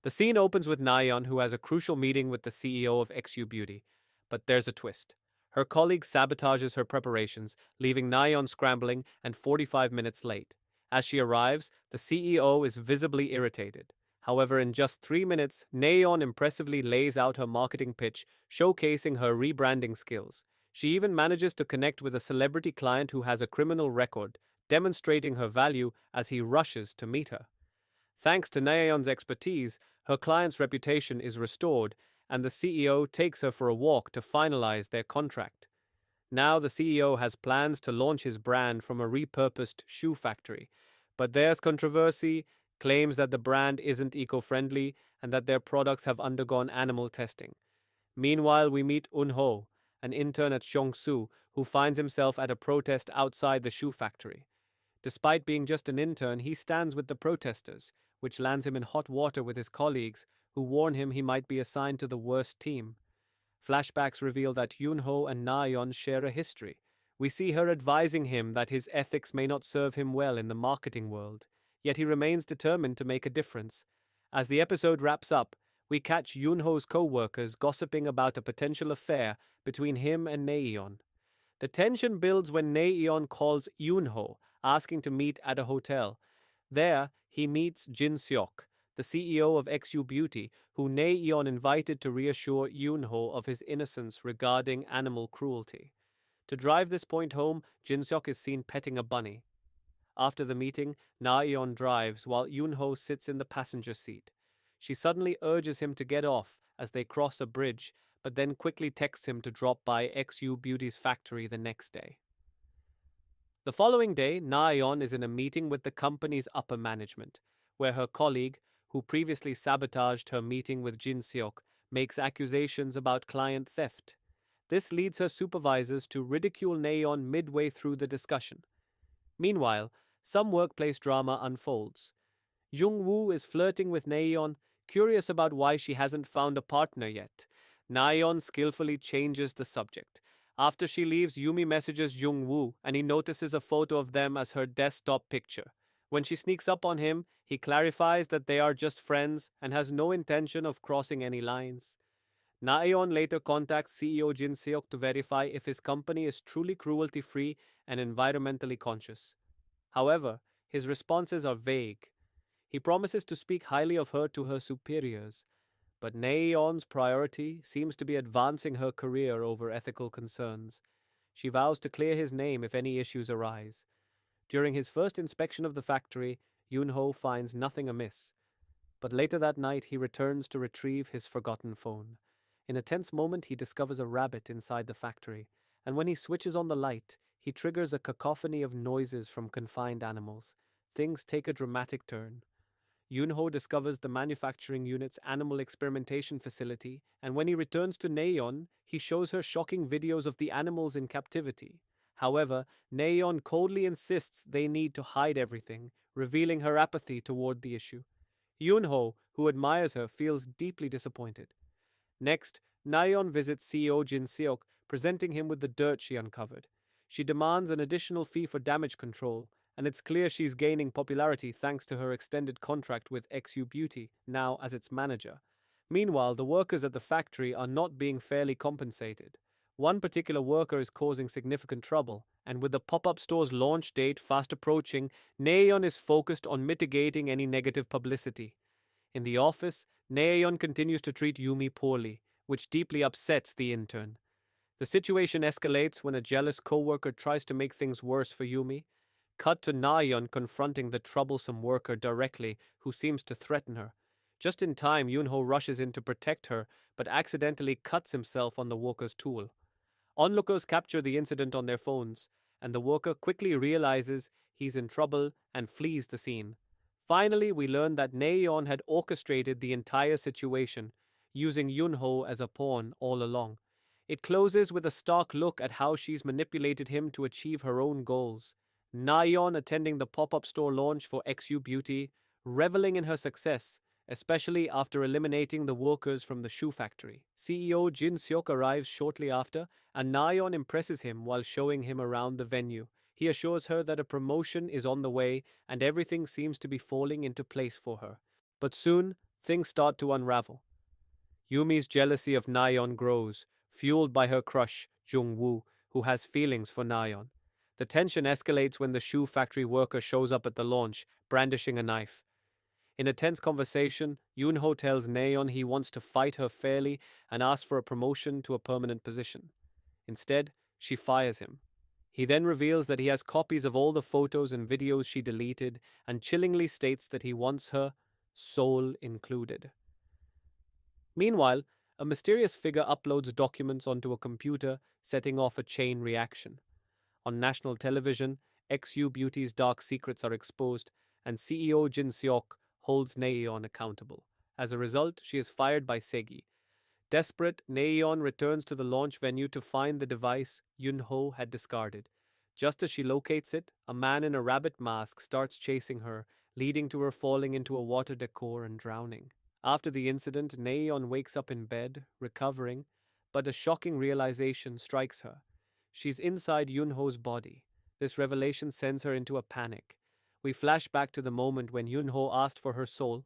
The scene opens with Nayeon, who has a crucial meeting with the CEO of XU Beauty. But there's a twist. Her colleague sabotages her preparations, leaving Nayeon scrambling and 45 minutes late. As she arrives, the CEO is visibly irritated. However, in just 3 minutes, Nayeon impressively lays out her marketing pitch, showcasing her rebranding skills. She even manages to connect with a celebrity client who has a criminal record, demonstrating her value as he rushes to meet her. Thanks to Nayeon's expertise, her client's reputation is restored, and the CEO takes her for a walk to finalize their contract. Now the CEO has plans to launch his brand from a repurposed shoe factory, but there's controversy, claims that the brand isn't eco-friendly and that their products have undergone animal testing. Meanwhile, we meet Unho, an intern at Seongsu, who finds himself at a protest outside the shoe factory. Despite being just an intern, he stands with the protesters, which lands him in hot water with his colleagues, who warn him he might be assigned to the worst team. Flashbacks reveal that Unho and Nayeon share a history. We see her advising him that his ethics may not serve him well in the marketing world, yet he remains determined to make a difference. As the episode wraps up, we catch Yunho's co-workers gossiping about a potential affair between him and Nayeon. The tension builds when Nayeon calls Unho, asking to meet at a hotel. There, he meets Jin Seok, the CEO of XU Beauty, who Nayeon invited to reassure Unho of his innocence regarding animal cruelty. To drive this point home, Jin Seok is seen petting a bunny. After the meeting, Nayeon drives while Unho sits in the passenger seat. She suddenly urges him to get off as they cross a bridge, but then quickly texts him to drop by XU Beauty's factory the next day. The following day, Nayeon is in a meeting with the company's upper management, where her colleague, who previously sabotaged her meeting with Jin Seok, makes accusations about client theft. This leads her supervisors to ridicule Nayeon midway through the discussion. Meanwhile, some workplace drama unfolds. Jung-woo is flirting with Nayeon, curious about why she hasn't found a partner yet. Nayeon skillfully changes the subject. After she leaves, Yumi messages Jung-woo, and he notices a photo of them as her desktop picture. When she sneaks up on him, he clarifies that they are just friends and has no intention of crossing any lines. Nayeon later contacts CEO Jin Seok to verify if his company is truly cruelty-free and environmentally conscious. However, his responses are vague. He promises to speak highly of her to her superiors, but Nayeon's priority seems to be advancing her career over ethical concerns. She vows to clear his name if any issues arise. During his first inspection of the factory, Unho finds nothing amiss. But later that night, he returns to retrieve his forgotten phone. In a tense moment, he discovers a rabbit inside the factory, and when he switches on the light, he triggers a cacophony of noises from confined animals. Things take a dramatic turn. Unho discovers the manufacturing unit's animal experimentation facility, and when he returns to Nayeon, he shows her shocking videos of the animals in captivity. However, Nayeon coldly insists they need to hide everything, revealing her apathy toward the issue. Unho, who admires her, feels deeply disappointed. Next, Nayeon visits CEO Jin Seok, presenting him with the dirt she uncovered. She demands an additional fee for damage control, and it's clear she's gaining popularity thanks to her extended contract with XU Beauty, now as its manager. Meanwhile, the workers at the factory are not being fairly compensated. One particular worker is causing significant trouble, and with the pop-up store's launch date fast approaching, Nayeon is focused on mitigating any negative publicity. In the office, Nayeon continues to treat Yumi poorly, which deeply upsets the intern. The situation escalates when a jealous coworker tries to make things worse for Yumi. Cut to Nayeon confronting the troublesome worker directly, who seems to threaten her. Just in time, Unho rushes in to protect her, but accidentally cuts himself on the worker's tool. Onlookers capture the incident on their phones, and the worker quickly realizes he's in trouble and flees the scene. Finally, we learn that Nayeon had orchestrated the entire situation, using Unho as a pawn all along. It closes with a stark look at how she's manipulated him to achieve her own goals. Nayeon attending the pop-up store launch for XU Beauty, reveling in her success, especially after eliminating the workers from the shoe factory. CEO Jin Seok arrives shortly after, and Nayeon impresses him while showing him around the venue. He assures her that a promotion is on the way, and everything seems to be falling into place for her. But soon, things start to unravel. Yumi's jealousy of Nayeon grows, fueled by her crush, Jung-woo, who has feelings for Nayeon. The tension escalates when the shoe factory worker shows up at the launch, brandishing a knife. In a tense conversation, Unho tells Nayeon he wants to fight her fairly and asks for a promotion to a permanent position. Instead, she fires him. He then reveals that he has copies of all the photos and videos she deleted and chillingly states that he wants her soul included. Meanwhile, a mysterious figure uploads documents onto a computer, setting off a chain reaction. On national television, XU Beauty's dark secrets are exposed, and CEO Jin Seok holds Naeon accountable. As a result, she is fired by Segi. Desperate, Naeon returns to the launch venue to find the device Yunho had discarded. Just as she locates it, a man in a rabbit mask starts chasing her, leading to her falling into a water decor and drowning. After the incident, Naeon wakes up in bed, recovering, but a shocking realization strikes her. She's inside Yunho's body. This revelation sends her into a panic. We flash back to the moment when Yunho asked for her soul,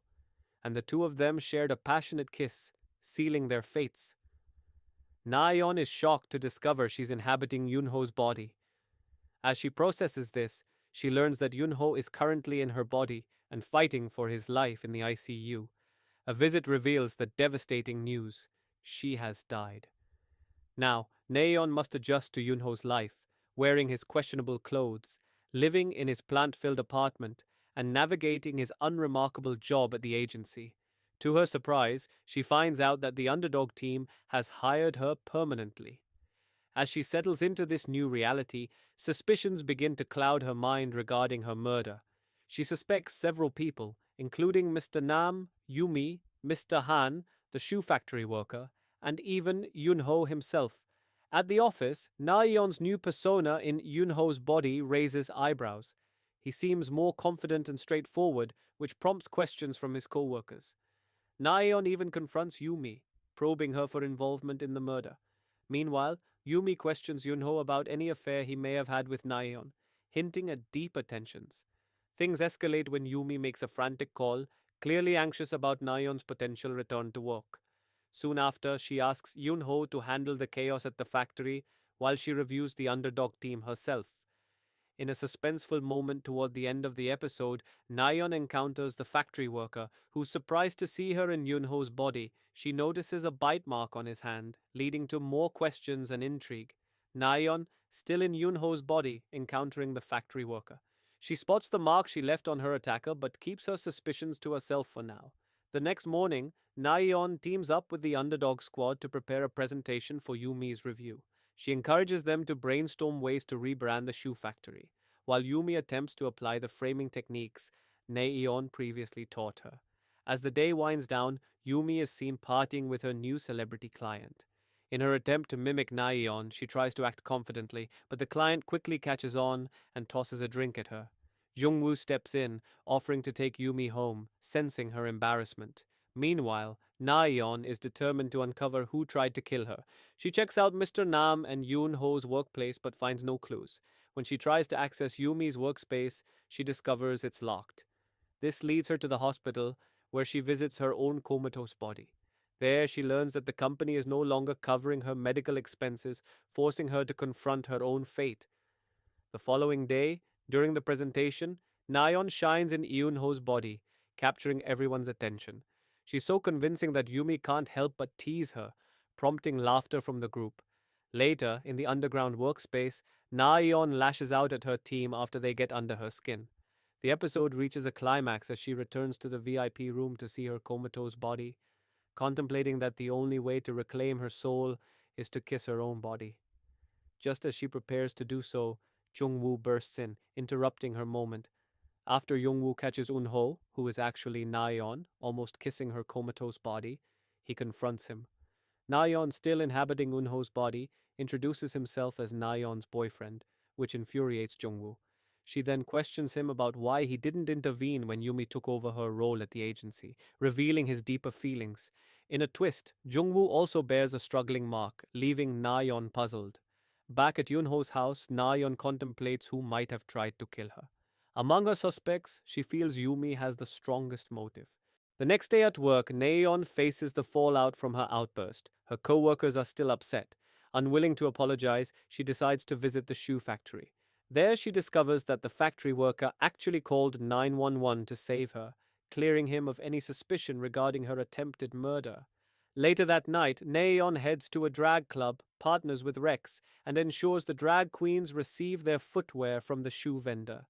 and the two of them shared a passionate kiss, sealing their fates. Naeon is shocked to discover she's inhabiting Yunho's body. As she processes this, she learns that Yunho is currently in her body and fighting for his life in the ICU. A visit reveals the devastating news: she has died. Now, Naeon must adjust to Yunho's life, wearing his questionable clothes, living in his plant filled apartment, and navigating his unremarkable job at the agency. To her surprise, she finds out that the underdog team has hired her permanently. As she settles into this new reality, suspicions begin to cloud her mind regarding her murder. She suspects several people, including Mr. Nam, Yumi, Mr. Han, the shoe factory worker, and even Yunho himself. At the office, Nayeon's new persona in Yunho's body raises eyebrows. He seems more confident and straightforward, which prompts questions from his co-workers. Nayeon even confronts Yumi, probing her for involvement in the murder. Meanwhile, Yumi questions Yunho about any affair he may have had with Nayeon, hinting at deeper tensions. Things escalate when Yumi makes a frantic call, clearly anxious about Nayeon's potential return to work. Soon after, she asks Yunho to handle the chaos at the factory while she reviews the underdog team herself. In a suspenseful moment toward the end of the episode, Nayeon encounters the factory worker, who's surprised to see her in Yunho's body. She notices a bite mark on his hand, leading to more questions and intrigue. Nayeon, still in Yunho's body, encountering the factory worker. She spots the mark she left on her attacker, but keeps her suspicions to herself for now. The next morning, Nayeon teams up with the underdog squad to prepare a presentation for Yumi's review. She encourages them to brainstorm ways to rebrand the shoe factory, while Yumi attempts to apply the framing techniques Naeon previously taught her. As the day winds down, Yumi is seen partying with her new celebrity client. In her attempt to mimic Naeon, she tries to act confidently, but the client quickly catches on and tosses a drink at her. Jungwoo steps in, offering to take Yumi home, sensing her embarrassment. Meanwhile, Naeon is determined to uncover who tried to kill her. She checks out Mr. Nam and Yoon Ho's workplace but finds no clues. When she tries to access Yumi's workspace, she discovers it's locked. This leads her to the hospital, where she visits her own comatose body. There, she learns that the company is no longer covering her medical expenses, forcing her to confront her own fate. The following day, during the presentation, Nayeon shines in Eun-ho's body, capturing everyone's attention. She's so convincing that Yumi can't help but tease her, prompting laughter from the group. Later, in the underground workspace, Nayeon lashes out at her team after they get under her skin. The episode reaches a climax as she returns to the VIP room to see her comatose body, contemplating that the only way to reclaim her soul is to kiss her own body. Just as she prepares to do so, Jung-woo bursts in, interrupting her moment. After Jung-woo catches Unho, who is actually Nayeon, almost kissing her comatose body, he confronts him. Nayeon, still inhabiting Unho's body, introduces himself as Nayeon's boyfriend, which infuriates Jung-woo. She then questions him about why he didn't intervene when Yumi took over her role at the agency, revealing his deeper feelings. In a twist, Jung-woo also bears a struggling mark, leaving Nayeon puzzled. Back at Yunho's house, Nayeon contemplates who might have tried to kill her. Among her suspects, she feels Yumi has the strongest motive. The next day at work, Naeon faces the fallout from her outburst. Her co-workers are still upset. Unwilling to apologize, she decides to visit the shoe factory. There she discovers that the factory worker actually called 911 to save her, clearing him of any suspicion regarding her attempted murder. Later that night, Naeon heads to a drag club, partners with Rex, and ensures the drag queens receive their footwear from the shoe vendor.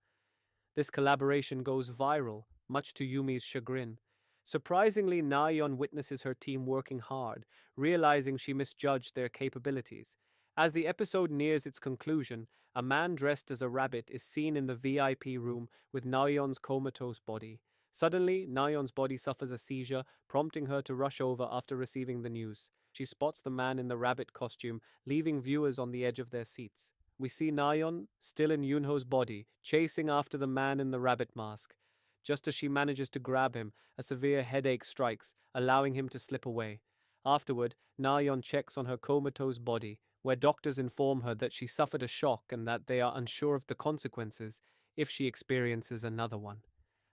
This collaboration goes viral, much to Yumi's chagrin. Surprisingly, Nayeon witnesses her team working hard, realizing she misjudged their capabilities. As the episode nears its conclusion, a man dressed as a rabbit is seen in the VIP room with Nayeon's comatose body. Suddenly, Nayeon's body suffers a seizure, prompting her to rush over after receiving the news. She spots the man in the rabbit costume, leaving viewers on the edge of their seats. We see Nayeon, still in Unho's body, chasing after the man in the rabbit mask. Just as she manages to grab him, a severe headache strikes, allowing him to slip away. Afterward, Nayeon checks on her comatose body, where doctors inform her that she suffered a shock and that they are unsure of the consequences if she experiences another one.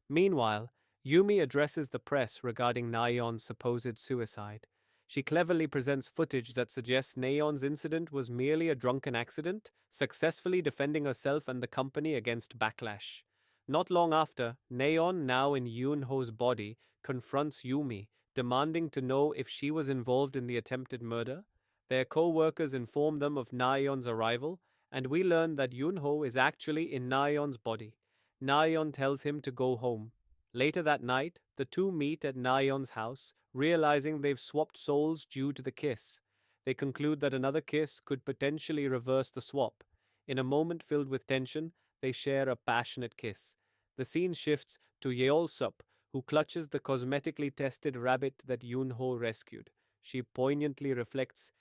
Meanwhile, Yumi addresses the press regarding Nayeon's supposed suicide. She cleverly presents footage that suggests Nayeon's incident was merely a drunken accident, successfully defending herself and the company against backlash. Not long after, Nayeon, now in Yoonho's body, confronts Yumi, demanding to know if she was involved in the attempted murder. Their co-workers inform them of Nayeon's arrival, and we learn that Yoonho is actually in Nayeon's body. Nayeon tells him to go home. Later that night, the two meet at Nayeon's house, realizing they've swapped souls due to the kiss. They conclude that another kiss could potentially reverse the swap. In a moment filled with tension, they share a passionate kiss. The scene shifts to Yeol-sup, who clutches the cosmetically tested rabbit that Yoonho rescued. She poignantly reflects,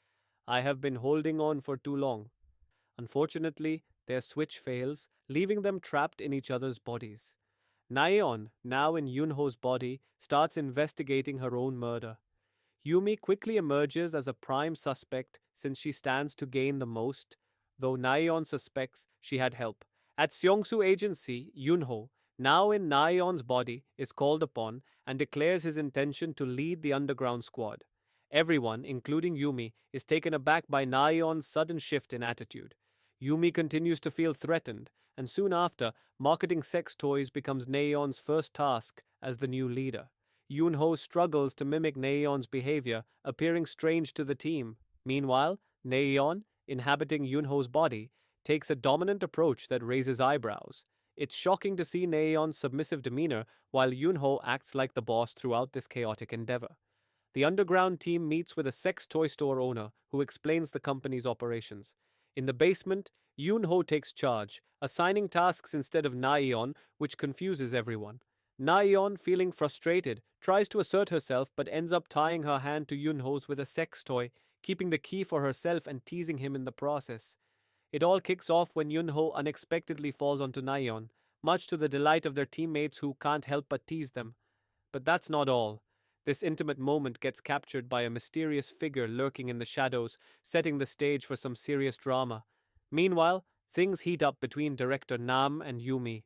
"I have been holding on for too long." Unfortunately, their switch fails, leaving them trapped in each other's bodies. Naeon, now in Yoonho's body, starts investigating her own murder. Yumi quickly emerges as a prime suspect since she stands to gain the most, though Naeon suspects she had help. At Seongsu Agency, Yoonho, now in Naeon's body, is called upon and declares his intention to lead the underground squad. Everyone, including Yumi, is taken aback by Naeon's sudden shift in attitude. Yumi continues to feel threatened, and soon after, marketing sex toys becomes Naeon's first task as the new leader. Yoonho struggles to mimic Naeon's behavior, appearing strange to the team. Meanwhile, Naeon, inhabiting Yoonho's body, takes a dominant approach that raises eyebrows. It's shocking to see Naeon's submissive demeanor while Yoonho acts like the boss throughout this chaotic endeavor. The underground team meets with a sex toy store owner who explains the company's operations. In the basement, Yoonho takes charge, assigning tasks instead of Naeon, which confuses everyone. Naeon, feeling frustrated, tries to assert herself but ends up tying her hand to Yoonho's with a sex toy, keeping the key for herself and teasing him in the process. It all kicks off when Yoonho unexpectedly falls onto Naeon, much to the delight of their teammates who can't help but tease them. But that's not all. This intimate moment gets captured by a mysterious figure lurking in the shadows, setting the stage for some serious drama. Meanwhile, things heat up between director Nam and Yumi.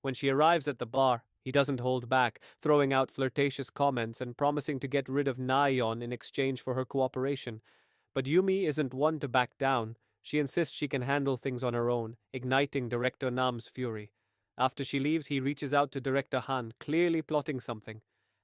When she arrives at the bar, he doesn't hold back, throwing out flirtatious comments and promising to get rid of Naeon in exchange for her cooperation. But Yumi isn't one to back down. She insists she can handle things on her own, igniting director Nam's fury. After she leaves, he reaches out to director Han, clearly plotting something.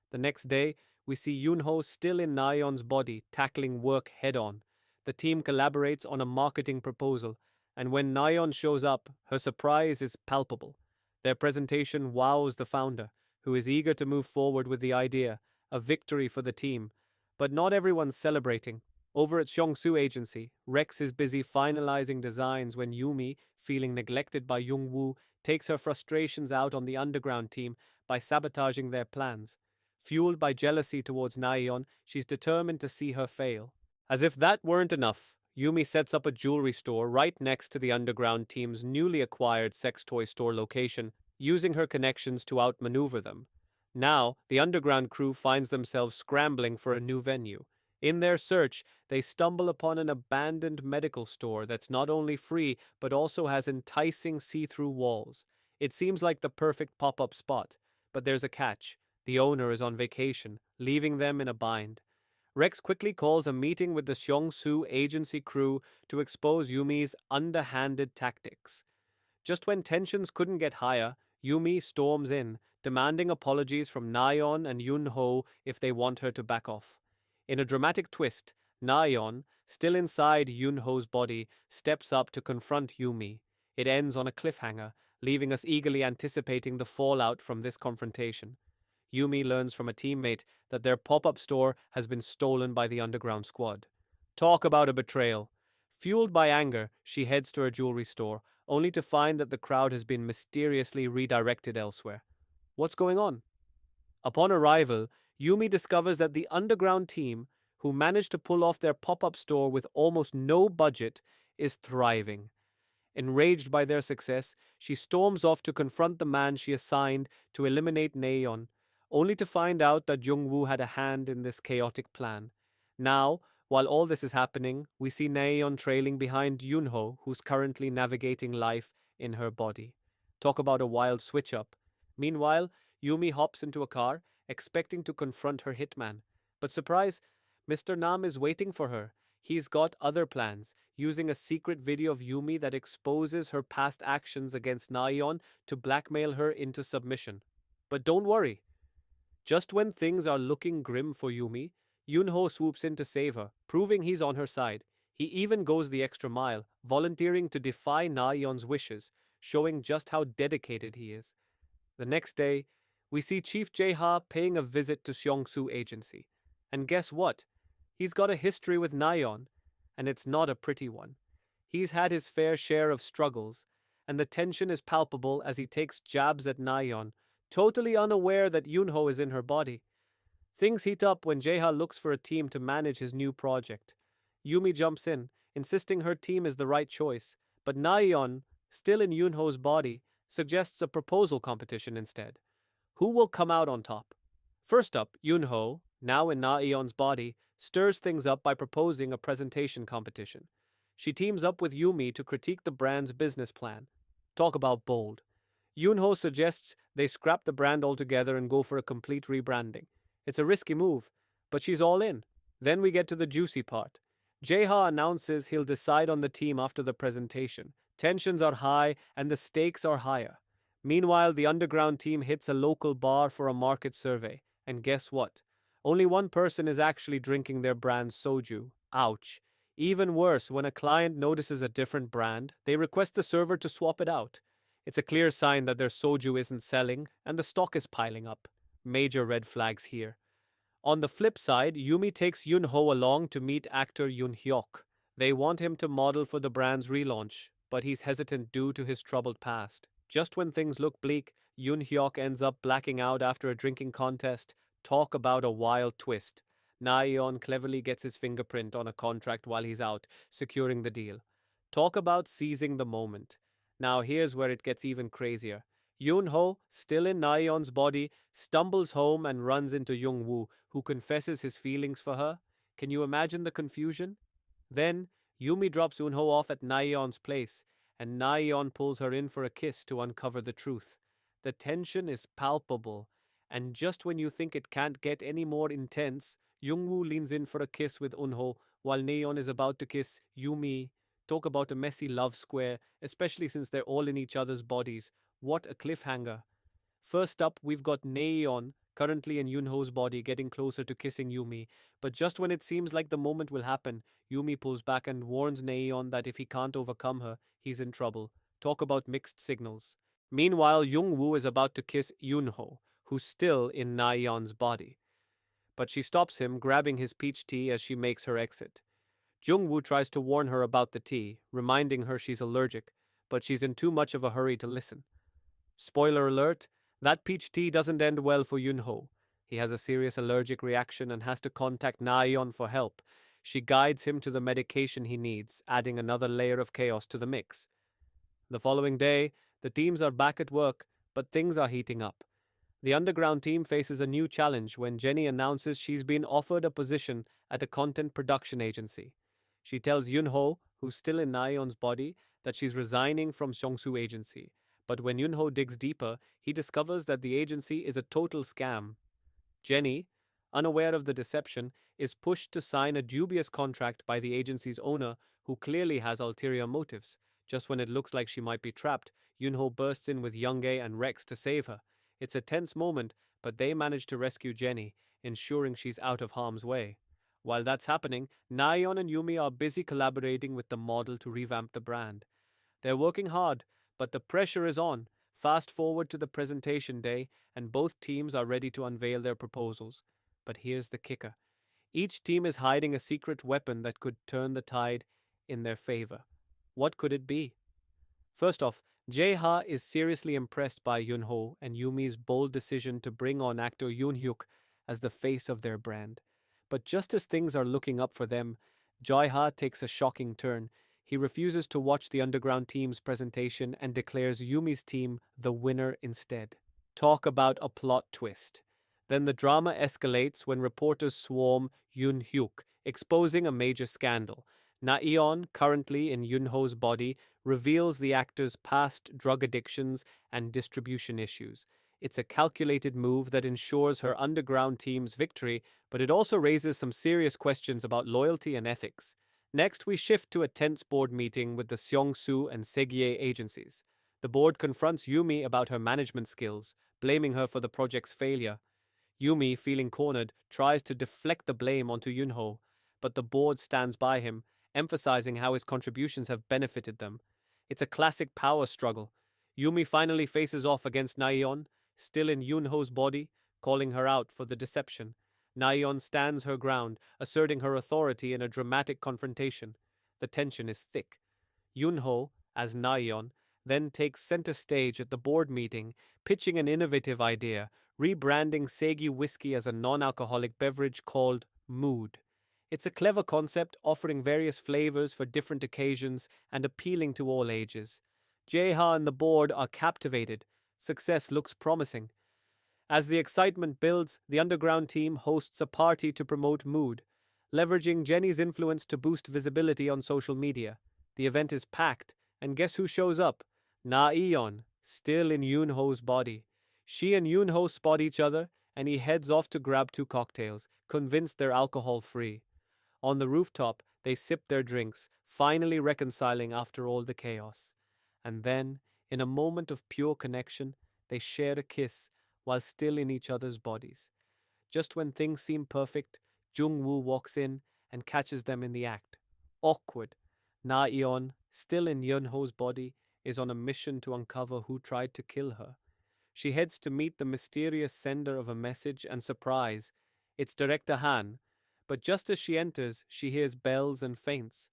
The next day, we see Yoonho still in Naeon's body, tackling work head-on. The team collaborates on a marketing proposal, and when Naeon shows up, her surprise is palpable. Their presentation wows the founder, who is eager to move forward with the idea, a victory for the team. But not everyone's celebrating. Over at Seongsu Agency, Rex is busy finalizing designs when Yumi, feeling neglected by Jungwoo, takes her frustrations out on the underground team by sabotaging their plans. Fueled by jealousy towards Naeon, she's determined to see her fail. As if that weren't enough, Yumi sets up a jewelry store right next to the underground team's newly acquired sex toy store location, using her connections to outmaneuver them. Now, the underground crew finds themselves scrambling for a new venue. In their search, they stumble upon an abandoned medical store that's not only free, but also has enticing see-through walls. It seems like the perfect pop-up spot, but there's a catch. The owner is on vacation, leaving them in a bind. Rex quickly calls a meeting with the Seongsu agency crew to expose Yumi's underhanded tactics. Just when tensions couldn't get higher, Yumi storms in, demanding apologies from Nayeon and Unho if they want her to back off. In a dramatic twist, Nayeon, still inside Unho's body, steps up to confront Yumi. It ends on a cliffhanger, leaving us eagerly anticipating the fallout from this confrontation. Yumi learns from a teammate that their pop up store has been stolen by the underground squad. Talk about a betrayal. Fueled by anger, she heads to her jewelry store, only to find that the crowd has been mysteriously redirected elsewhere. What's going on? Upon arrival, Yumi discovers that the underground team, who managed to pull off their pop up store with almost no budget, is thriving. Enraged by their success, she storms off to confront the man she assigned to eliminate Naeon, only to find out that Jungwoo had a hand in this chaotic plan. Now, while all this is happening, we see Naeon trailing behind Yunho, who's currently navigating life in her body. Talk about a wild switch up. Meanwhile, Yumi hops into a car, expecting to confront her hitman. But surprise, Mr. Nam is waiting for her. He's got other plans, using a secret video of Yumi that exposes her past actions against Naeon to blackmail her into submission. But don't worry. Just when things are looking grim for Yumi, Yunho swoops in to save her, proving he's on her side. He even goes the extra mile, volunteering to defy Naeon's wishes, showing just how dedicated he is. The next day, we see Chief Jae-ha paying a visit to Seongsu Agency. And guess what? He's got a history with Nayeon, and it's not a pretty one. He's had his fair share of struggles, and the tension is palpable as he takes jabs at Nayeon, totally unaware that Yunho is in her body. Things heat up when Jae-ha looks for a team to manage his new project. Yumi jumps in, insisting her team is the right choice, but Nayeon, still in Yunho's body, suggests a proposal competition instead. Who will come out on top? First up, Yunho, now in Naeon's body, stirs things up by proposing a presentation competition. She teams up with Yumi to critique the brand's business plan. Talk about bold. Yunho suggests they scrap the brand altogether and go for a complete rebranding. It's a risky move, but she's all in. Then we get to the juicy part. Jae-ha announces he'll decide on the team after the presentation. Tensions are high and the stakes are higher. Meanwhile, the underground team hits a local bar for a market survey. And guess what? Only one person is actually drinking their brand's soju. Ouch. Even worse, when a client notices a different brand, they request the server to swap it out. It's a clear sign that their soju isn't selling, and the stock is piling up. Major red flags here. On the flip side, Yumi takes Yunho along to meet actor Yoon Hyuk. They want him to model for the brand's relaunch, but he's hesitant due to his troubled past. Just when things look bleak, Yoon Hyuk ends up blacking out after a drinking contest. Talk about a wild twist. Naeon cleverly gets his fingerprint on a contract while he's out, securing the deal. Talk about seizing the moment. Now here's where it gets even crazier. Yunho, still in Naeon's body, stumbles home and runs into Jungwoo, who confesses his feelings for her. Can you imagine the confusion? Then, Yumi drops Unho off at Naeon's place, and Naeon pulls her in for a kiss to uncover the truth. The tension is palpable, and just when you think it can't get any more intense, Jungwoo leans in for a kiss with Unho, while Naeon is about to kiss Yumi. Talk about a messy love square, especially since they're all in each other's bodies. What a cliffhanger. First up, we've got Naeon, currently in Yunho's body, getting closer to kissing Yumi. But just when it seems like the moment will happen, Yumi pulls back and warns Naeon that if he can't overcome her, he's in trouble. Talk about mixed signals. Meanwhile, Jungwoo is about to kiss Yunho, who's still in Naeon's body. But she stops him, grabbing his peach tea as she makes her exit. Jungwoo tries to warn her about the tea, reminding her she's allergic, but she's in too much of a hurry to listen. Spoiler alert, that peach tea doesn't end well for Yunho. He has a serious allergic reaction and has to contact Naeon for help. She guides him to the medication he needs, adding another layer of chaos to the mix. The following day, the teams are back at work, but things are heating up. The underground team faces a new challenge when Jenny announces she's been offered a position at a content production agency. She tells Yunho, who's still in Naeon's body, that she's resigning from Seongsu Agency. But when Yunho digs deeper, he discovers that the agency is a total scam. Jenny, unaware of the deception, is pushed to sign a dubious contract by the agency's owner, who clearly has ulterior motives. Just when it looks like she might be trapped, Unho bursts in with Younghae and Rex to save her. It's a tense moment, but they manage to rescue Jenny, ensuring she's out of harm's way. While that's happening, Nayeon and Yumi are busy collaborating with the model to revamp the brand. They're working hard, but the pressure is on. Fast forward to the presentation day, and both teams are ready to unveil their proposals. But here's the kicker: each team is hiding a secret weapon that could turn the tide in their favor. What could it be? First off, Jae-ha is seriously impressed by Yunho and Yumi's bold decision to bring on actor Yoon-hyuk as the face of their brand. But just as things are looking up for them, Jae-ha takes a shocking turn. He refuses to watch the underground team's presentation and declares Yumi's team the winner instead. Talk about a plot twist. Then the drama escalates when reporters swarm Yoon-hyuk, exposing a major scandal. Naeon, currently in Yunho's body, reveals the actor's past drug addictions and distribution issues. It's a calculated move that ensures her underground team's victory, but it also raises some serious questions about loyalty and ethics. Next, we shift to a tense board meeting with the Seongsu and Segie agencies. The board confronts Yumi about her management skills, blaming her for the project's failure. Yumi, feeling cornered, tries to deflect the blame onto Yunho, but the board stands by him, emphasizing how his contributions have benefited them. It's a classic power struggle. Yumi finally faces off against Naeon, still in Yunho's body, calling her out for the deception. Naeon stands her ground, asserting her authority in a dramatic confrontation. The tension is thick. Yunho, as Naeon, then takes center stage at the board meeting, pitching an innovative idea, rebranding Segi whiskey as a non-alcoholic beverage called Mood. It's a clever concept, offering various flavors for different occasions and appealing to all ages. Jae-ha and the board are captivated. Success looks promising. As the excitement builds, the underground team hosts a party to promote Mood, leveraging Jenny's influence to boost visibility on social media. The event is packed, and guess who shows up? Na-eon, still in Yunho's body. She and Yunho spot each other, and he heads off to grab 2 cocktails, convinced they're alcohol-free. On the rooftop, they sip their drinks, finally reconciling after all the chaos. And then, in a moment of pure connection, they share a kiss while still in each other's bodies. Just when things seem perfect, Jung-woo walks in and catches them in the act. Awkward. Na-eon, still in Yunho's body, is on a mission to uncover who tried to kill her. She heads to meet the mysterious sender of a message and surprise. It's Director Han, but just as she enters, she hears bells and faints.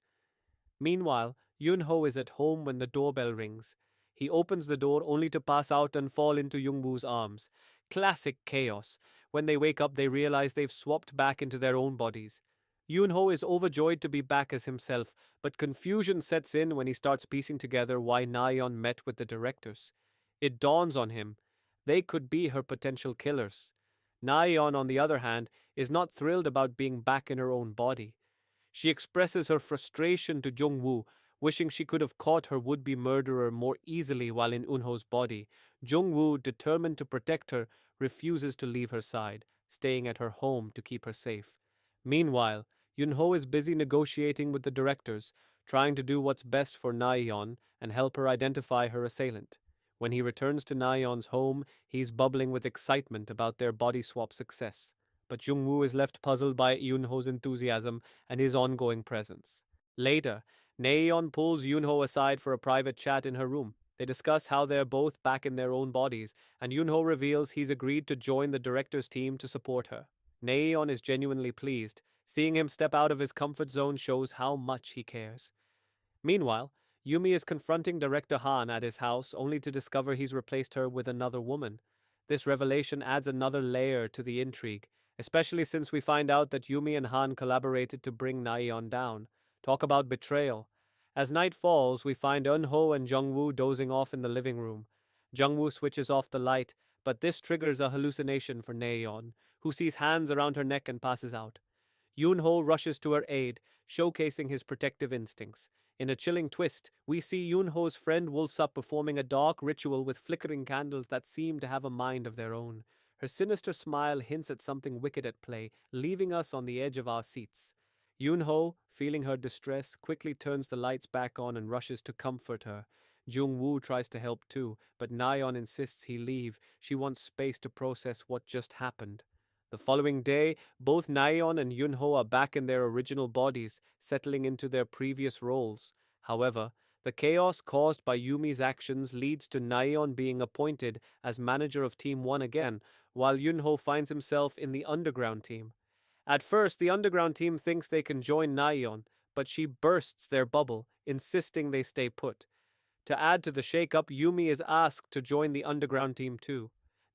Meanwhile, Yunho is at home when the doorbell rings. He opens the door only to pass out and fall into Jungwoo's arms. Classic chaos. When they wake up, they realize they've swapped back into their own bodies. Yunho is overjoyed to be back as himself, but confusion sets in when he starts piecing together why Nayeon met with the directors. It dawns on him. They could be her potential killers. Nayeon, on the other hand, is not thrilled about being back in her own body. She expresses her frustration to Jungwoo, wishing she could have caught her would-be murderer more easily while in Unho's body. Jungwoo, determined to protect her, refuses to leave her side, staying at her home to keep her safe. Meanwhile, Yunho is busy negotiating with the directors, trying to do what's best for Nayeon and help her identify her assailant. When he returns to Nayeon's home, he's bubbling with excitement about their body swap success. But Jungwoo is left puzzled by Yunho's enthusiasm and his ongoing presence. Later, Naeon pulls Yunho aside for a private chat in her room. They discuss how they're both back in their own bodies, and Yunho reveals he's agreed to join the director's team to support her. Naeon is genuinely pleased. Seeing him step out of his comfort zone shows how much he cares. Meanwhile, Yumi is confronting Director Han at his house only to discover he's replaced her with another woman. This revelation adds another layer to the intrigue, especially since we find out that Yumi and Han collaborated to bring Naeon down. Talk about betrayal. As night falls, we find Unho and Jungwoo dozing off in the living room. Jungwoo switches off the light, but this triggers a hallucination for Naeon, who sees hands around her neck and passes out. Yunho rushes to her aid, showcasing his protective instincts. In a chilling twist, we see Yunho's friend Wulsup performing a dark ritual with flickering candles that seem to have a mind of their own. Her sinister smile hints at something wicked at play, leaving us on the edge of our seats. Yunho, feeling her distress, quickly turns the lights back on and rushes to comfort her. Jung-woo tries to help too, but Nayeon insists he leave. She wants space to process what just happened. The following day, both Nayeon and Yunho are back in their original bodies, settling into their previous roles. However, the chaos caused by Yumi's actions leads to Nayeon being appointed as manager of Team 1 again, while Yunho finds himself in the underground team. At first, the underground team thinks they can join Nayeon, but she bursts their bubble, insisting they stay put. To add to the shakeup, Yumi is asked to join the underground team too.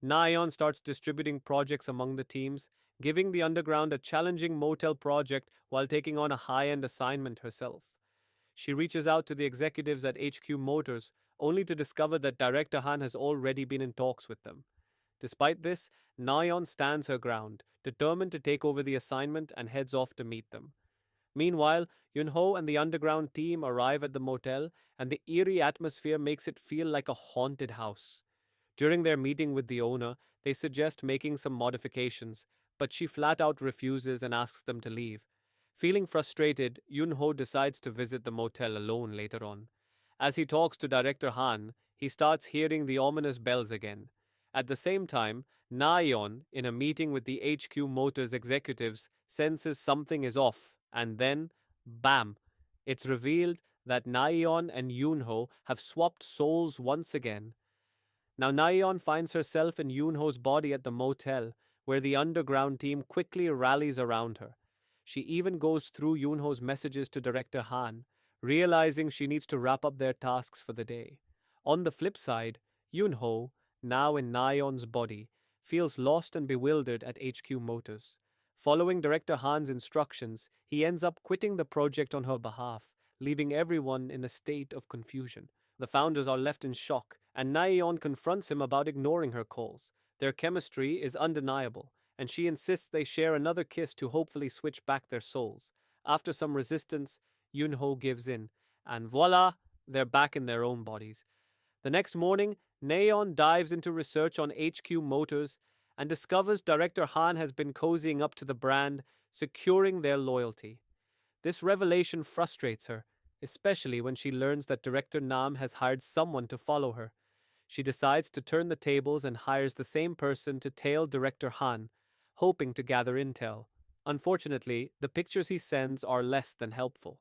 Nayeon starts distributing projects among the teams, giving the underground a challenging motel project while taking on a high-end assignment herself. She reaches out to the executives at HQ Motors, only to discover that Director Han has already been in talks with them. Despite this, Nayeon stands her ground, determined to take over the assignment and heads off to meet them. Meanwhile, Yunho and the underground team arrive at the motel, and the eerie atmosphere makes it feel like a haunted house. During their meeting with the owner, they suggest making some modifications, but she flat out refuses and asks them to leave. Feeling frustrated, Yunho decides to visit the motel alone later on. As he talks to Director Han, he starts hearing the ominous bells again. At the same time, Nayeon, in a meeting with the HQ Motors executives, senses something is off, and then, bam, it's revealed that Nayeon and Yunho have swapped souls once again. Now Nayeon finds herself in Yunho's body at the motel, where the underground team quickly rallies around her. She even goes through Yunho's messages to Director Han, realizing she needs to wrap up their tasks for the day. On the flip side, Yunho, now in Nayeon's body, feels lost and bewildered at HQ Motors. Following Director Han's instructions, he ends up quitting the project on her behalf, leaving everyone in a state of confusion. The founders are left in shock, and Naeon confronts him about ignoring her calls. Their chemistry is undeniable, and she insists they share another kiss to hopefully switch back their souls. After some resistance, Yunho gives in, and voila, they're back in their own bodies. The next morning, Naeon dives into research on HQ Motors and discovers Director Han has been cozying up to the brand, securing their loyalty. This revelation frustrates her, especially when she learns that Director Nam has hired someone to follow her. She decides to turn the tables and hires the same person to tail Director Han, hoping to gather intel. Unfortunately, the pictures he sends are less than helpful.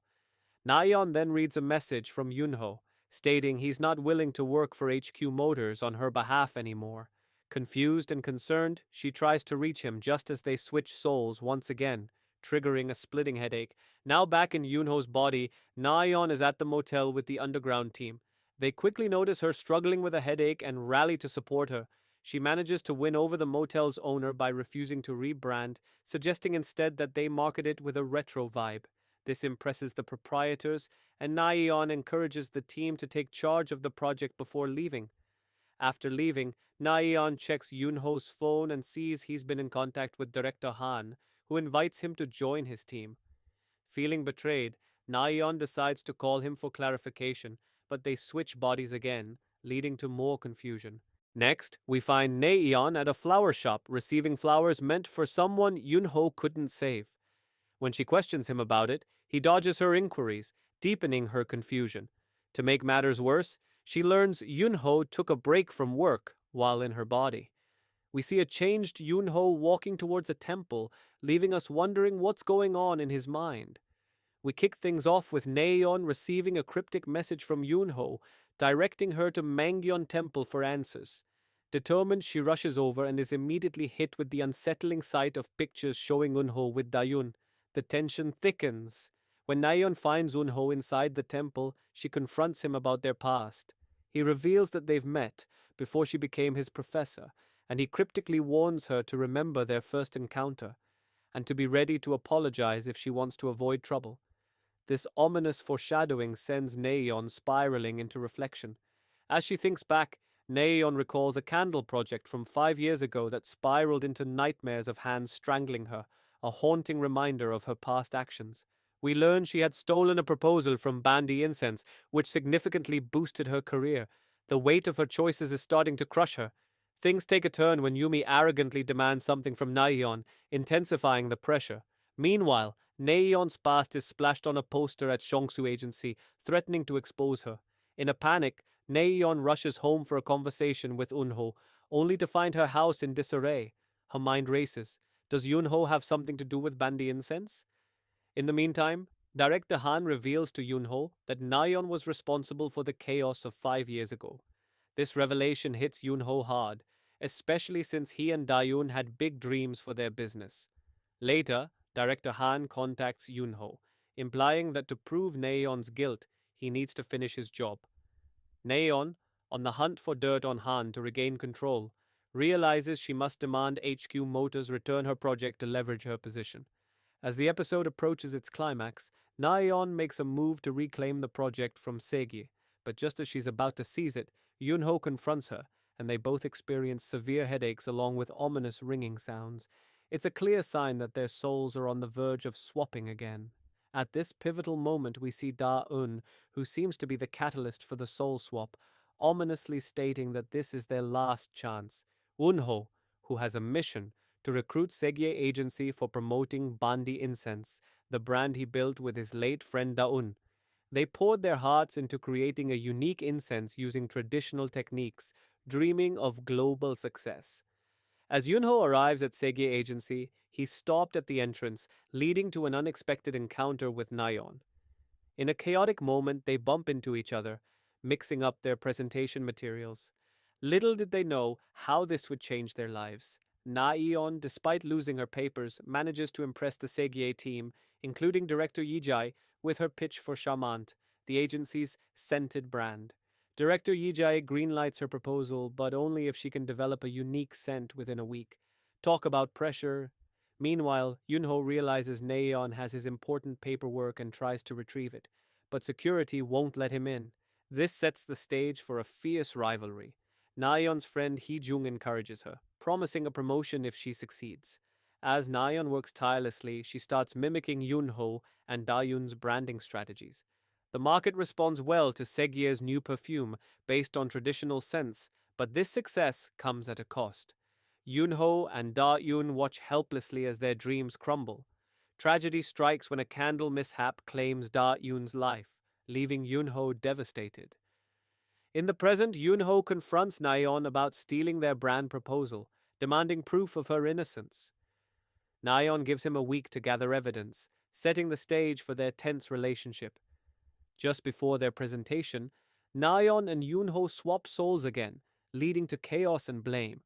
Nayeon then reads a message from Yunho, stating he's not willing to work for HQ Motors on her behalf anymore. Confused and concerned, she tries to reach him just as they switch souls once again, triggering a splitting headache. Now back in Yunho's body, Nayeon is at the motel with the underground team. They quickly notice her struggling with a headache and rally to support her. She manages to win over the motel's owner by refusing to rebrand, suggesting instead that they market it with a retro vibe. This impresses the proprietors, and Nayeon encourages the team to take charge of the project before leaving. After leaving, Naeon checks Yunho's phone and sees he's been in contact with Director Han, who invites him to join his team. Feeling betrayed, Naeon decides to call him for clarification, but they switch bodies again, leading to more confusion. Next, we find Naeon at a flower shop receiving flowers meant for someone Yunho couldn't save. When she questions him about it, he dodges her inquiries, deepening her confusion. To make matters worse, she learns Yunho took a break from work while in her body. We see a changed Yunho walking towards a temple, leaving us wondering what's going on in his mind. We kick things off with Naeon receiving a cryptic message from Yunho, directing her to Mangyeon Temple for answers. Determined, she rushes over and is immediately hit with the unsettling sight of pictures showing Unho with Dayun. The tension thickens. When Naeon finds Unho inside the temple, she confronts him about their past. He reveals that they've met before she became his professor, and he cryptically warns her to remember their first encounter, and to be ready to apologize if she wants to avoid trouble. This ominous foreshadowing sends Naeon spiraling into reflection. As she thinks back, Naeon recalls a candle project from 5 years ago that spiraled into nightmares of hands strangling her, a haunting reminder of her past actions. We learn she had stolen a proposal from Bandi Incense, which significantly boosted her career. The weight of her choices is starting to crush her. Things take a turn when Yumi arrogantly demands something from Naeon, intensifying the pressure. Meanwhile, Naeon's past is splashed on a poster at Shongsu Agency, threatening to expose her. In a panic, Naeon rushes home for a conversation with Unho, only to find her house in disarray. Her mind races. Does Yunho have something to do with Bandi Incense? In the meantime, Director Han reveals to Yunho that Nayeon was responsible for the chaos of 5 years ago. This revelation hits Yunho hard, especially since he and Dayun had big dreams for their business. Later, Director Han contacts Yunho, implying that to prove Nayeon's guilt, he needs to finish his job. Naeon, on the hunt for dirt on Han to regain control, realizes she must demand HQ Motors return her project to leverage her position. As the episode approaches its climax, Naeon makes a move to reclaim the project from Seigi, but just as she's about to seize it, Yunho confronts her, and they both experience severe headaches along with ominous ringing sounds. It's a clear sign that their souls are on the verge of swapping again. At this pivotal moment, we see Da-un, who seems to be the catalyst for the soul swap, ominously stating that this is their last chance. Unho, who has a mission to recruit Segie Agency for promoting Bandi Incense, the brand he built with his late friend Da-un. They poured their hearts into creating a unique incense using traditional techniques, dreaming of global success. As Yunho arrives at Segie Agency, he's stopped at the entrance, leading to an unexpected encounter with Nayeon. In a chaotic moment, they bump into each other, mixing up their presentation materials. Little did they know how this would change their lives. Naeon, despite losing her papers, manages to impress the Segie team, including director Yijai, with her pitch for Charmant, the agency's scented brand. Director Yijai greenlights her proposal, but only if she can develop a unique scent within a week. Talk about pressure. Meanwhile, Yunho realizes Naeon has his important paperwork and tries to retrieve it, but security won't let him in. This sets the stage for a fierce rivalry. Nayeon's friend Hee-jung encourages her, promising a promotion if she succeeds. As Nayeon works tirelessly, she starts mimicking Yunho and Dayun's branding strategies. The market responds well to Segye's new perfume based on traditional scents, but this success comes at a cost. Yunho and Da-yoon watch helplessly as their dreams crumble. Tragedy strikes when a candle mishap claims Da-yoon's life, leaving Yunho devastated. In the present, Yunho confronts Nayeon about stealing their brand proposal, demanding proof of her innocence. Nayeon gives him a week to gather evidence, setting the stage for their tense relationship. Just before their presentation, Nayeon and Yunho swap souls again, leading to chaos and blame.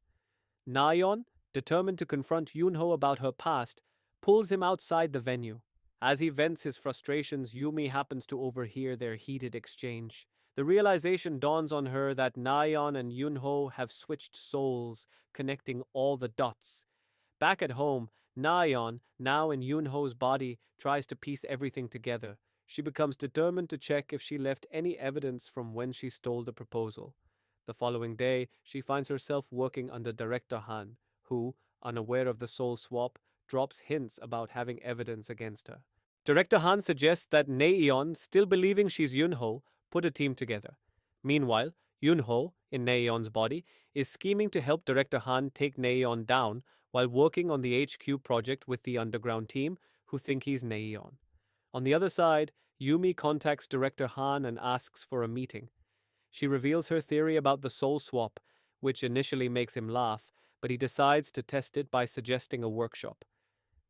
Nayeon, determined to confront Yunho about her past, pulls him outside the venue. As he vents his frustrations, Yumi happens to overhear their heated exchange. The realization dawns on her that Nayeon and Yunho have switched souls, connecting all the dots. Back at home, Nayeon, now in Yunho's body, tries to piece everything together. She becomes determined to check if she left any evidence from when she stole the proposal. The following day, she finds herself working under Director Han, who, unaware of the soul swap, drops hints about having evidence against her. Director Han suggests that Naeon, still believing she's Yunho, put a team together. Meanwhile, Yunho, in Naeon's body, is scheming to help Director Han take Naeon down while working on the HQ project with the underground team, who think he's Naeon. On the other side, Yumi contacts Director Han and asks for a meeting. She reveals her theory about the soul swap, which initially makes him laugh, but he decides to test it by suggesting a workshop.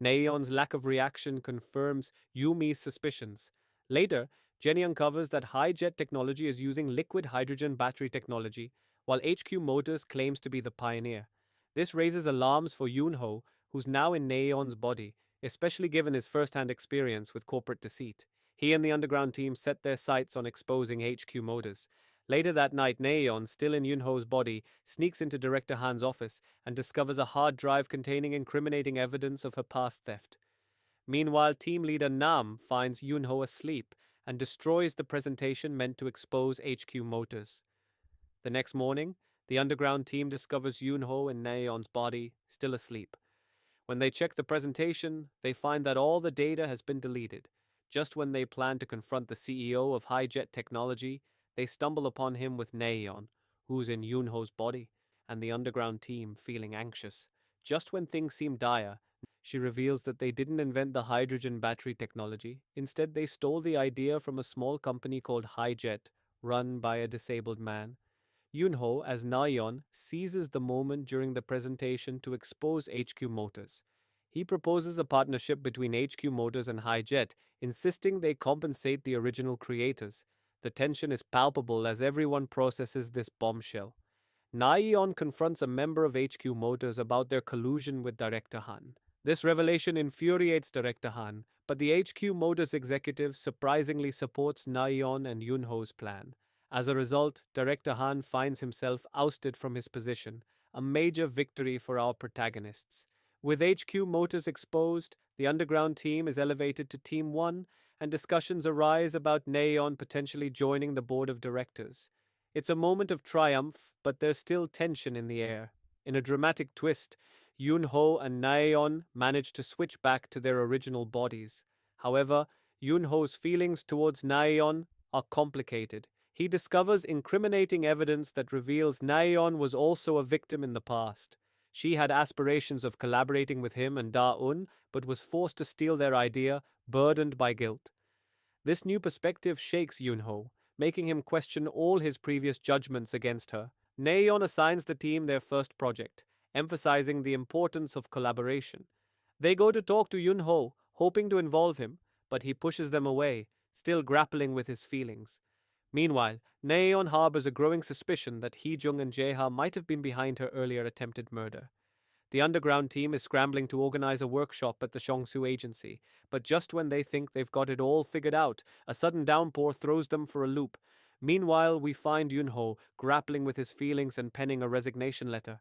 Naeon's lack of reaction confirms Yumi's suspicions. Later, Jenny uncovers that Hijet Technology is using liquid hydrogen battery technology, while HQ Motors claims to be the pioneer. This raises alarms for Yunho, who's now in Naeon's body, especially given his first-hand experience with corporate deceit. He and the underground team set their sights on exposing HQ Motors. Later that night, Naeon, still in Yunho's body, sneaks into Director Han's office and discovers a hard drive containing incriminating evidence of her past theft. Meanwhile, team leader Nam finds Yunho asleep and destroys the presentation meant to expose HQ Motors. The next morning, the underground team discovers Yunho in Naeon's body, still asleep. When they check the presentation, they find that all the data has been deleted. Just when they plan to confront the CEO of Hijet Technology, they stumble upon him with Naeon, who's in Yunho's body. and the underground team feeling anxious. Just when things seem dire, she reveals that they didn't invent the hydrogen battery technology. Instead, they stole the idea from a small company called Hijet, run by a disabled man. Unho, as Nayeon, seizes the moment during the presentation to expose HQ Motors. He proposes a partnership between HQ Motors and Hijet, insisting they compensate the original creators. The tension is palpable as everyone processes this bombshell. Naeon confronts a member of HQ Motors about their collusion with Director Han. This revelation infuriates Director Han, but the HQ Motors executive surprisingly supports Naeon and Yunho's plan. As a result, Director Han finds himself ousted from his position, a major victory for our protagonists. With HQ Motors exposed, the underground team is elevated to Team 1, and discussions arise about Naeon potentially joining the board of directors. It's a moment of triumph, but there's still tension in the air. In a dramatic twist, Yunho and Naeon manage to switch back to their original bodies. However, Yunho's feelings towards Naeon are complicated. He discovers incriminating evidence that reveals Naeon was also a victim in the past. She had aspirations of collaborating with him and Da-un, but was forced to steal their idea, burdened by guilt. This new perspective shakes Yunho, making him question all his previous judgments against her. Naeon assigns the team their first project, emphasizing the importance of collaboration. They go to talk to Yunho, hoping to involve him, but he pushes them away, still grappling with his feelings. Meanwhile, Naeon harbors a growing suspicion that Hee-jung and Jae-ha might have been behind her earlier attempted murder. The underground team is scrambling to organize a workshop at the Shongsu agency, but just when they think they've got it all figured out, a sudden downpour throws them for a loop. Meanwhile, we find Yunho grappling with his feelings and penning a resignation letter.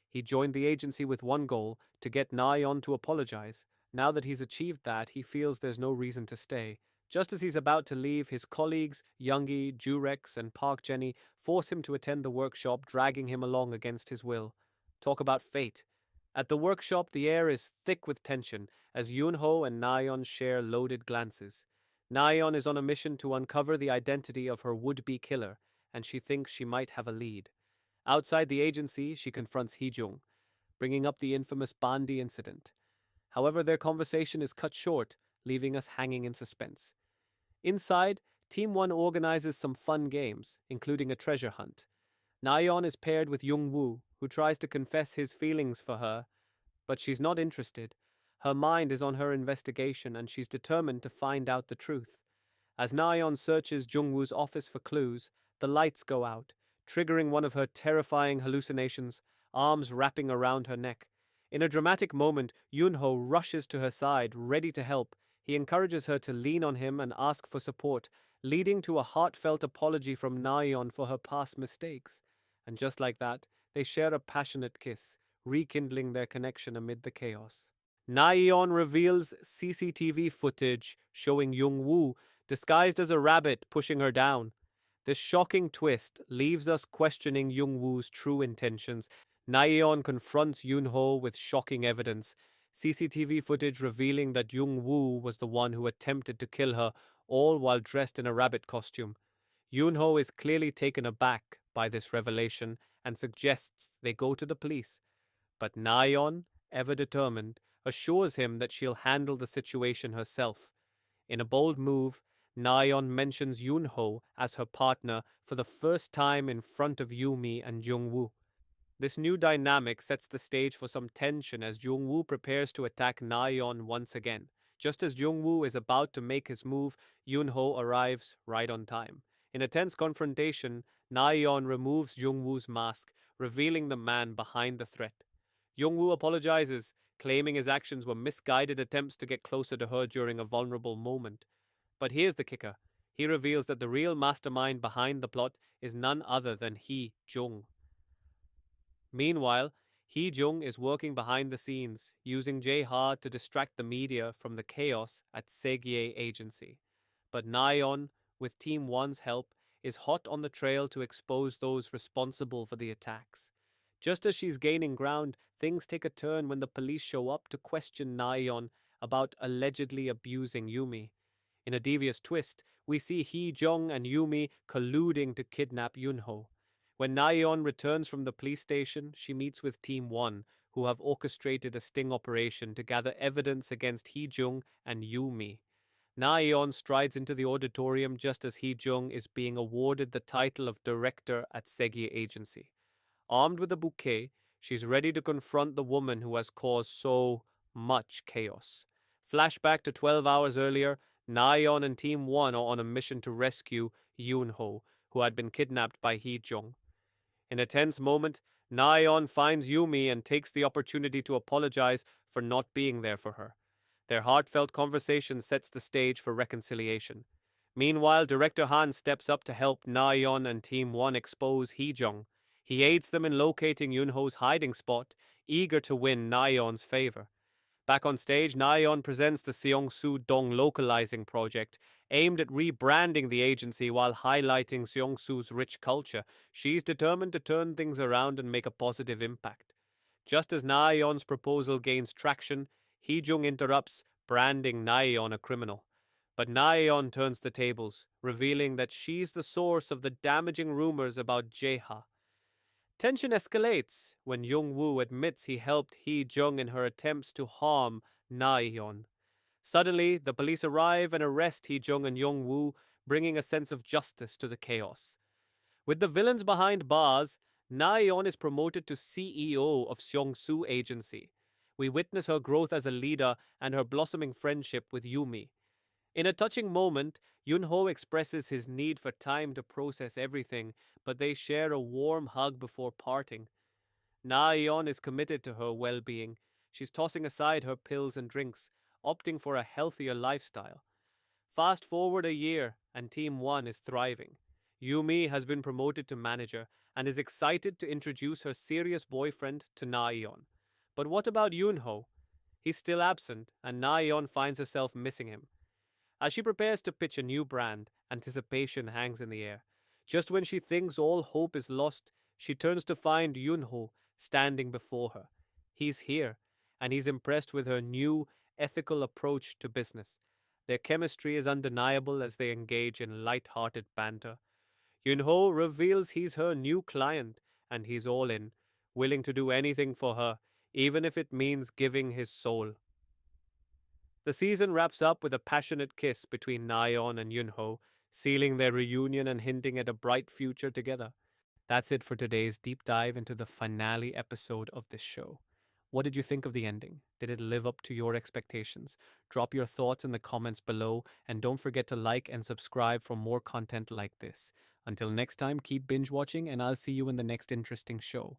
He joined the agency with one goal, to get Naeon to apologize. Now that he's achieved that, he feels there's no reason to stay. Just as he's about to leave, his colleagues, Youngie, Jurex, and Park Jenny, force him to attend the workshop, dragging him along against his will. Talk about fate. At the workshop, the air is thick with tension as Yunho and Nayeon share loaded glances. Nayeon is on a mission to uncover the identity of her would-be killer, and she thinks she might have a lead. Outside the agency, she confronts Hee-jung, bringing up the infamous Bandi incident. However, their conversation is cut short, leaving us hanging in suspense. Inside, Team 1 organizes some fun games, including a treasure hunt. Nayeon is paired with Jung-woo, who tries to confess his feelings for her, but she's not interested. Her mind is on her investigation and she's determined to find out the truth. As Nayeon searches Jung-woo's office for clues, the lights go out, triggering one of her terrifying hallucinations, arms wrapping around her neck. In a dramatic moment, Yunho rushes to her side, ready to help. He encourages her to lean on him and ask for support, leading to a heartfelt apology from Nayeon for her past mistakes. And just like that, they share a passionate kiss, rekindling their connection amid the chaos. Naeon reveals CCTV footage showing Jung-woo disguised as a rabbit pushing her down. This shocking twist leaves us questioning Jung-woo's true intentions. Naeon confronts Yunho with shocking evidence, CCTV footage revealing that Jung-woo was the one who attempted to kill her, all while dressed in a rabbit costume. Yunho is clearly taken aback by this revelation and suggests they go to the police. But Nayeon, ever determined, assures him that she'll handle the situation herself. In a bold move, Nayeon mentions Yunho as her partner for the first time in front of Yumi and Jungwoo. This new dynamic sets the stage for some tension as Jungwoo prepares to attack Nayeon once again. Just as Jungwoo is about to make his move, Yunho arrives right on time. In a tense confrontation, Nayeon removes Jungwoo's mask, revealing the man behind the threat. Jungwoo apologizes, claiming his actions were misguided attempts to get closer to her during a vulnerable moment. But here's the kicker. He reveals that the real mastermind behind the plot is none other than Hee-jung. Meanwhile, Hee-jung is working behind the scenes, using Jae-ha to distract the media from the chaos at Segye Agency. But Nayeon, with Team 1's help, is hot on the trail to expose those responsible for the attacks. Just as she's gaining ground, things take a turn when the police show up to question Nayeon about allegedly abusing Yumi. In a devious twist, we see Hee-jung and Yumi colluding to kidnap Yunho. When Nayeon returns from the police station, she meets with Team 1, who have orchestrated a sting operation to gather evidence against Hee-jung and Yoo-mi. Nayeon strides into the auditorium just as Hee-jung is being awarded the title of director at Segi Agency. Armed with a bouquet, she's ready to confront the woman who has caused so much chaos. Flashback to 12 hours earlier, Nayeon and Team 1 are on a mission to rescue Unho, who had been kidnapped by Hee-jung. In a tense moment, Nayeon finds Yumi and takes the opportunity to apologize for not being there for her. Their heartfelt conversation sets the stage for reconciliation. Meanwhile, Director Han steps up to help Nayeon and Team 1 expose Hee-jung. He aids them in locating Yunho's hiding spot, eager to win Nayeon's favor. Back on stage, Nayeon presents the Seongsu Dong localizing project, aimed at rebranding the agency while highlighting Seongsu's rich culture. She's determined to turn things around and make a positive impact. Just as Nayeon's proposal gains traction, Hee-jung interrupts, branding Nayeon a criminal. But Nayeon turns the tables, revealing that she's the source of the damaging rumors about Jeha. Tension escalates when Jung-woo admits he helped Hee-jung in her attempts to harm Nayeon. Suddenly, the police arrive and arrest Hee-jung and Jung-woo, bringing a sense of justice to the chaos. With the villains behind bars, Nayeon is promoted to CEO of Seongsu Agency. We witness her growth as a leader and her blossoming friendship with Yumi. In a touching moment, Yunho expresses his need for time to process everything, but they share a warm hug before parting. Nayeon is committed to her well-being. She's tossing aside her pills and drinks, opting for a healthier lifestyle. Fast forward a year, and Team 1 is thriving. Yumi has been promoted to manager and is excited to introduce her serious boyfriend to Nayeon. But what about Yunho? He's still absent, and Nayeon finds herself missing him. As she prepares to pitch a new brand, anticipation hangs in the air. Just when she thinks all hope is lost, she turns to find Yunho standing before her. He's here, and he's impressed with her new, ethical approach to business. Their chemistry is undeniable as they engage in light-hearted banter. Yunho reveals he's her new client, and he's all in, willing to do anything for her, even if it means giving his soul. The season wraps up with a passionate kiss between Nayeon and Yunho, sealing their reunion and hinting at a bright future together. That's it for today's deep dive into the finale episode of this show. What did you think of the ending? Did it live up to your expectations? Drop your thoughts in the comments below, and don't forget to like and subscribe for more content like this. Until next time, keep binge watching, and I'll see you in the next interesting show.